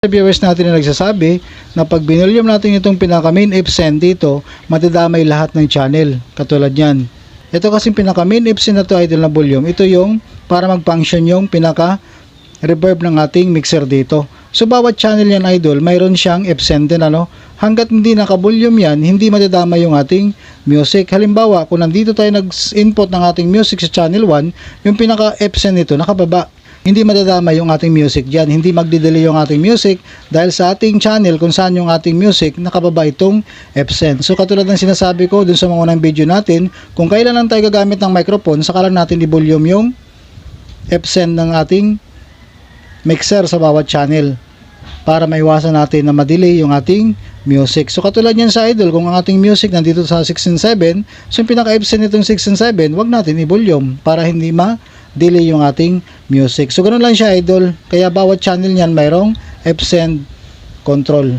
Viewers natin na nagsasabi na pag binulyom natin itong pinaka main Epson dito, matadamay lahat ng channel. Katulad yan. Ito kasing pinaka main Epson na to, idol na volume. Ito yung para mag-function yung pinaka reverb ng ating mixer dito. So bawat channel yan, idol, mayroon siyang Epson din, ano. Hanggat hindi naka-volume yan, hindi madadama yung ating music. Halimbawa, kung nandito tayo nag-input ng ating music sa channel 1, yung pinaka Epson nito nakababa. Hindi madadama yung ating music dyan. Hindi magdidelay yung ating music dahil sa ating channel kung saan yung ating music nakababa itong Epson. So katulad ng sinasabi ko dun sa mga unang video natin, kung kailan lang tayo gagamit ng microphone, saka lang natin i-volume yung Epson ng ating mixer sa bawat channel para maiwasan natin na ma-delay yung ating music. So katulad yan sa idol, kung ang ating music nandito sa 6 and 7, so yung pinaka-Epson nitong 6 and 7, wag natin i-volume para hindi ma-delay yung ating music. So ganun lang siya, idol. Kaya bawat channel niyan mayroong Epson control.